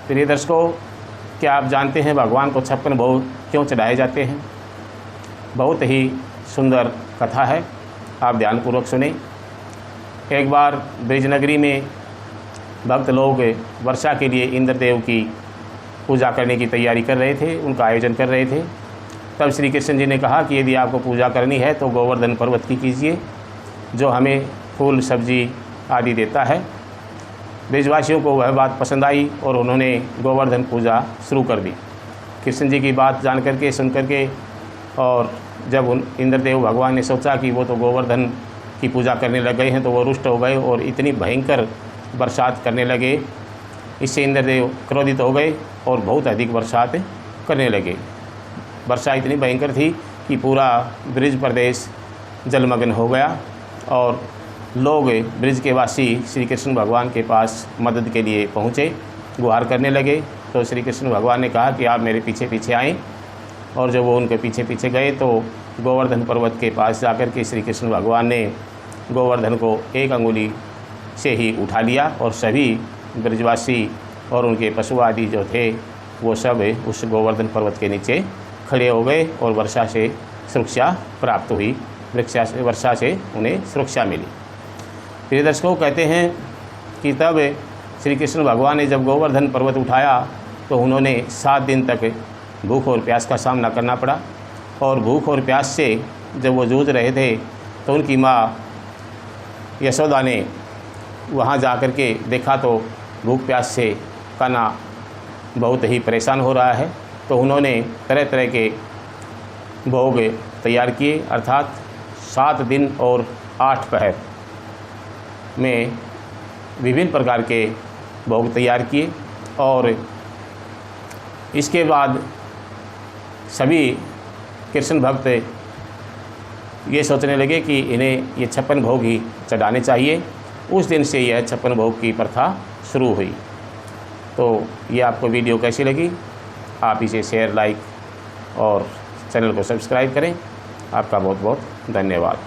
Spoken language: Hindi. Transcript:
प्रिय दर्शकों, क्या आप जानते हैं भगवान को 56 भोग क्यों चढ़ाए जाते हैं? बहुत ही सुंदर कथा है, आप ध्यानपूर्वक सुने। एक बार ब्रजनगरी में भक्त लोग वर्षा के लिए इंद्रदेव की पूजा करने की तैयारी कर रहे थे, उनका आयोजन कर रहे थे। तब श्री कृष्ण जी ने कहा कि यदि आपको पूजा करनी है तो गोवर्धन पर्वत की कीजिए, जो हमें फूल सब्जी आदि देता है। ब्रजवासियों को वह बात पसंद आई और उन्होंने गोवर्धन पूजा शुरू कर दी। कृष्ण जी की बात जान करके, सुन करके, और जब उन इंद्रदेव भगवान ने सोचा कि वो तो गोवर्धन की पूजा करने लग गए हैं, तो वो रुष्ट हो गए और इतनी भयंकर बरसात करने लगे। इससे इंद्रदेव क्रोधित हो गए और बहुत अधिक बरसात करने लगे। वर्षा इतनी भयंकर थी कि पूरा ब्रज प्रदेश जलमग्न हो गया और लोग, ब्रज के वासी श्री कृष्ण भगवान के पास मदद के लिए पहुँचे, गुहार करने लगे। तो श्री कृष्ण भगवान ने कहा कि आप मेरे पीछे पीछे आएँ, और जब वो उनके पीछे पीछे गए तो गोवर्धन पर्वत के पास जाकर के श्री कृष्ण भगवान ने गोवर्धन को एक अंगुली से ही उठा लिया और सभी ब्रजवासी और उनके पशु आदि जो थे वो सब उस गोवर्धन पर्वत के नीचे खड़े हो गए और वर्षा से सुरक्षा प्राप्त हुई। वर्षा से उन्हें सुरक्षा मिली। प्रिय दर्शकों, कहते हैं कि तब श्री कृष्ण भगवान ने जब गोवर्धन पर्वत उठाया तो उन्होंने 7 दिन तक भूख और प्यास का सामना करना पड़ा। और भूख और प्यास से जब वो जूझ रहे थे तो उनकी माँ यशोदा ने वहाँ जा कर के देखा तो भूख प्यास से कान्हा बहुत ही परेशान हो रहा है। तो उन्होंने तरह तरह के भोग तैयार किए, अर्थात 7 दिन और 8 पहर में विभिन्न प्रकार के भोग तैयार किए। और इसके बाद सभी कृष्ण भक्त ये सोचने लगे कि इन्हें ये 56 भोग ही चढ़ाने चाहिए। उस दिन से यह 56 भोग की प्रथा शुरू हुई। तो ये आपको वीडियो कैसी लगी? आप इसे शेयर, लाइक और चैनल को सब्सक्राइब करें। आपका बहुत बहुत धन्यवाद।